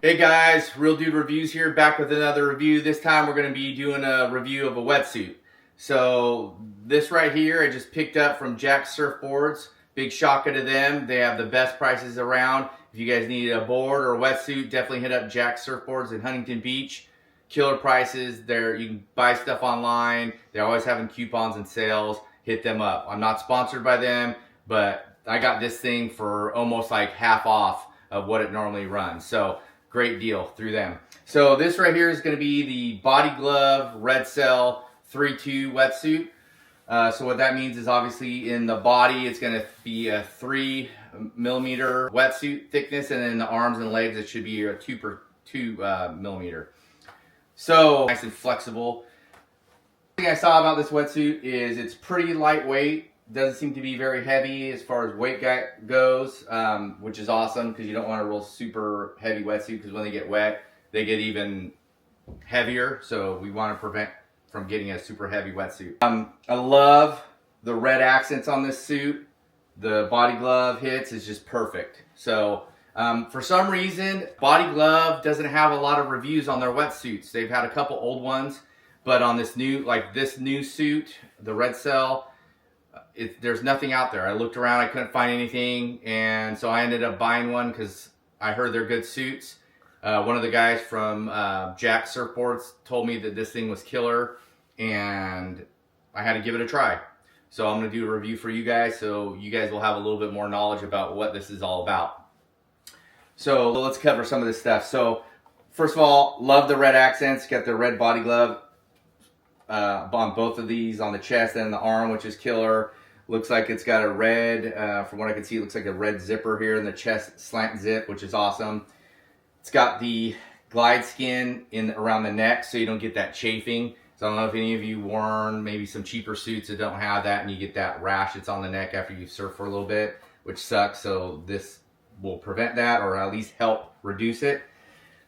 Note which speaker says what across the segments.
Speaker 1: Hey guys, Real Dude Reviews here, back with another review. This time we're going to be doing a review of a wetsuit. So this right here I just picked up from Jack Surfboards. Big shocker to them. They have the best prices around. If you guys need a board or a wetsuit, definitely hit up Jack Surfboards in Huntington Beach. Killer prices. You can buy stuff online. They're always having coupons and sales. Hit them up. I'm not sponsored by them, but I got this thing for almost like half off of what it normally runs. So great deal through them. So this right here is going to be the Body Glove Red Cell 3-2 wetsuit. So what that means is obviously in the body it's going to be a 3 millimeter wetsuit thickness, and in the arms and legs it should be a 2 millimeter. So nice and flexible. The thing I saw about this wetsuit is it's pretty lightweight. Doesn't seem to be very heavy as far as weight goes, which is awesome because you don't want a real super heavy wetsuit, because when they get wet, they get even heavier. So we want to prevent from getting a super heavy wetsuit. I love the red accents on this suit. The Body Glove hits is just perfect. So for some reason, Body Glove doesn't have a lot of reviews on their wetsuits. They've had a couple old ones, but on this new suit, the Red Cell, there's nothing out there. I looked around, I couldn't find anything, and so I ended up buying one because I heard they're good suits. One of the guys from Jack Surfboards told me that this thing was killer, and I had to give it a try. So I'm going to do a review for you guys, so you guys will have a little bit more knowledge about what this is all about. So let's cover some of this stuff. So first of all, love the red accents. Got the red Body Glove on both of these, on the chest and the arm, which is killer. Looks like it's got a red, from what I can see, it looks like a red zipper here in the chest, slant zip, which is awesome. It's got the glide skin around the neck, so you don't get that chafing. So I don't know if any of you worn maybe some cheaper suits that don't have that, and you get that rash that's on the neck after you surf for a little bit, which sucks. So this will prevent that, or at least help reduce it.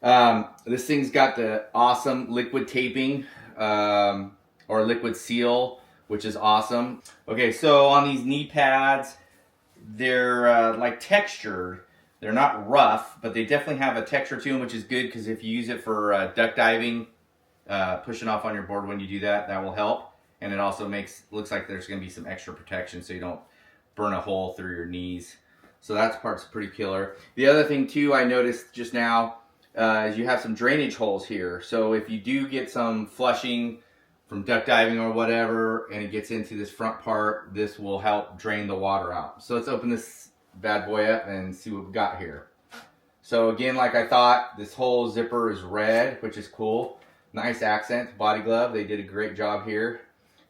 Speaker 1: This thing's got the awesome liquid taping, or liquid seal, which is awesome. Okay, so on these knee pads, they're like textured. They're not rough, but they definitely have a texture to them, which is good, because if you use it for duck diving, pushing off on your board when you do that, that will help. And it also looks like there's going to be some extra protection so you don't burn a hole through your knees. So that part's pretty killer. The other thing too I noticed just now is you have some drainage holes here. So if you do get some flushing from duck diving or whatever, and it gets into this front part, this will help drain the water out. So let's open this bad boy up and see what we got here. So again, like I thought, this whole zipper is red, which is cool. Nice accent, Body Glove. They did a great job here.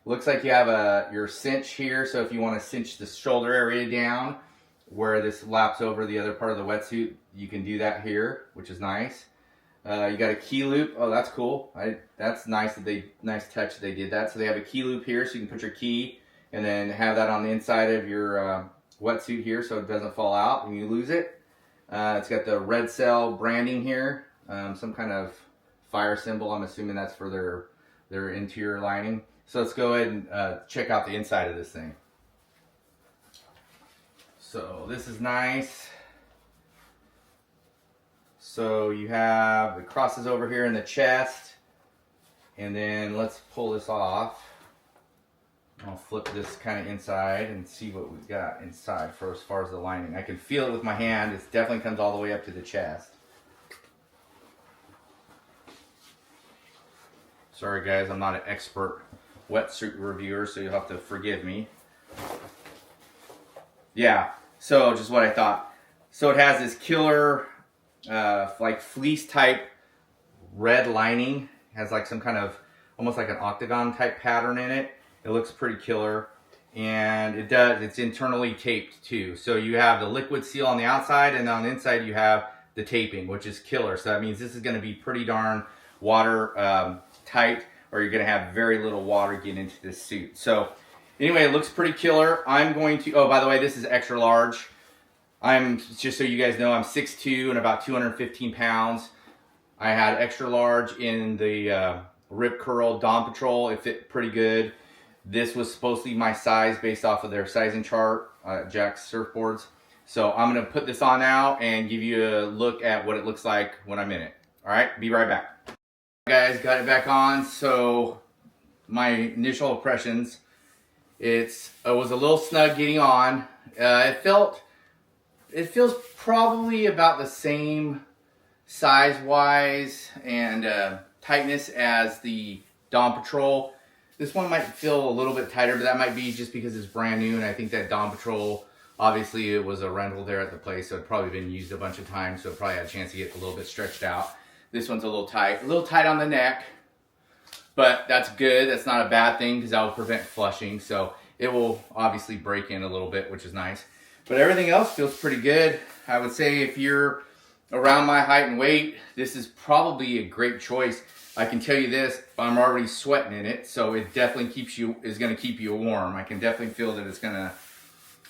Speaker 1: Looks like you have your cinch here, so if you want to cinch the shoulder area down where this laps over the other part of the wetsuit, you can do that here, which is nice. You got a key loop. Oh, that's cool. That's nice nice touch that they did that. So they have a key loop here, so you can put your key and then have that on the inside of your wetsuit here, so it doesn't fall out when you lose it. It's got the Red Cell branding here, some kind of fire symbol. I'm assuming that's for their interior lining. So let's go ahead and check out the inside of this thing. So this is nice. So you have, it crosses over here in the chest, and then let's pull this off. I'll flip this kind of inside and see what we've got inside for as far as the lining. I can feel it with my hand. It definitely comes all the way up to the chest. Sorry guys, I'm not an expert wetsuit reviewer, so you'll have to forgive me. Yeah, so just what I thought. So it has this killer like fleece type red lining. It has like some kind of almost like an octagon type pattern in it. It looks pretty killer, and it's internally taped too. So you have the liquid seal on the outside, and on the inside you have the taping, which is killer. So that means this is going to be pretty darn water tight, or you're going to have very little water get into this suit. So anyway, it looks pretty killer. I'm going to, oh, by the way, this is extra large. Just so you guys know, I'm 6'2" and about 215 pounds. I had extra large in the Rip Curl Dawn Patrol. It fit pretty good. This was supposed to be my size based off of their sizing chart, Jack's Surfboards. So I'm gonna put this on now and give you a look at what it looks like when I'm in it. All right, be right back. Guys, got it back on. So my initial impressions, it was a little snug getting on. It feels probably about the same size-wise and tightness as the Dawn Patrol. This one might feel a little bit tighter, but that might be just because it's brand new, and I think that Dawn Patrol, obviously it was a rental there at the place, so it's probably been used a bunch of times, so it probably had a chance to get a little bit stretched out. This one's a little tight on the neck, but that's good. That's not a bad thing because that will prevent flushing, so it will obviously break in a little bit, which is nice. But everything else feels pretty good. I would say if you're around my height and weight, this is probably a great choice. I can tell you this, I'm already sweating in it, so it definitely is going to keep you warm. I can definitely feel that it's going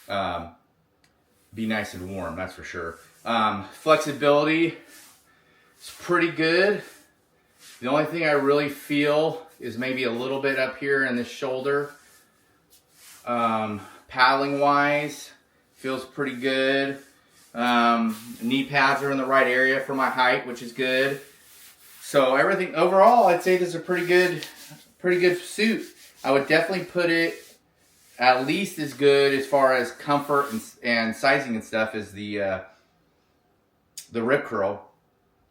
Speaker 1: to be nice and warm, that's for sure. Flexibility is pretty good. The only thing I really feel is maybe a little bit up here in the shoulder. Paddling wise, feels pretty good. Knee pads are in the right area for my height, which is good. So everything overall, I'd say this is a pretty good suit. I would definitely put it at least as good as far as comfort and sizing and stuff as the Rip Curl.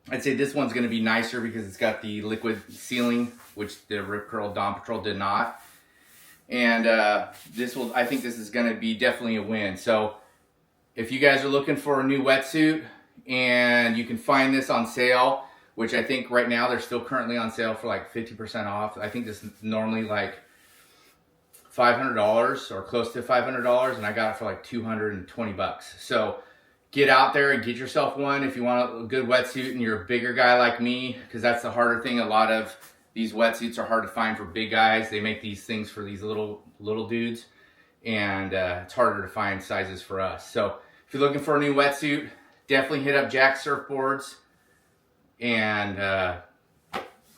Speaker 1: I'd say this one's going to be nicer because it's got the liquid sealing, which the Rip Curl Dawn Patrol did not. And I think this is going to be definitely a win. So if you guys are looking for a new wetsuit and you can find this on sale, which I think right now they're still currently on sale for like 50% off. I think this is normally like $500 or close to $500, and I got it for like 220 bucks. So get out there and get yourself one if you want a good wetsuit and you're a bigger guy like me, because that's the harder thing. A lot of these wetsuits are hard to find for big guys. They make these things for these little dudes, and it's harder to find sizes for us. So if you're looking for a new wetsuit, definitely hit up Jack Surfboards. And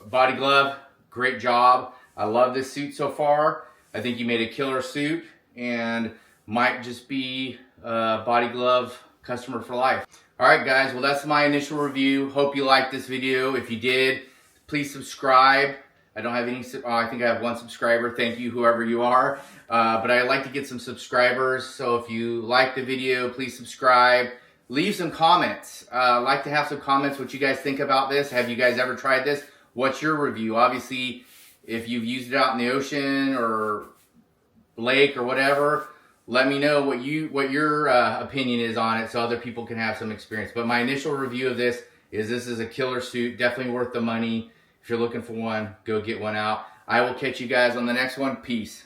Speaker 1: Body Glove, great job. I love this suit so far. I think you made a killer suit and might just be a Body Glove customer for life. All right, guys, well, that's my initial review. Hope you liked this video. If you did, please subscribe. I don't have any, I think I have one subscriber. Thank you, whoever you are. But I'd like to get some subscribers. So if you like the video, please subscribe. Leave some comments. I'd like to have some comments what you guys think about this. Have you guys ever tried this? What's your review? Obviously, if you've used it out in the ocean or lake or whatever, let me know what your opinion is on it so other people can have some experience. But my initial review of this is a killer suit, definitely worth the money. If you're looking for one, go get one out. I will catch you guys on the next one. Peace.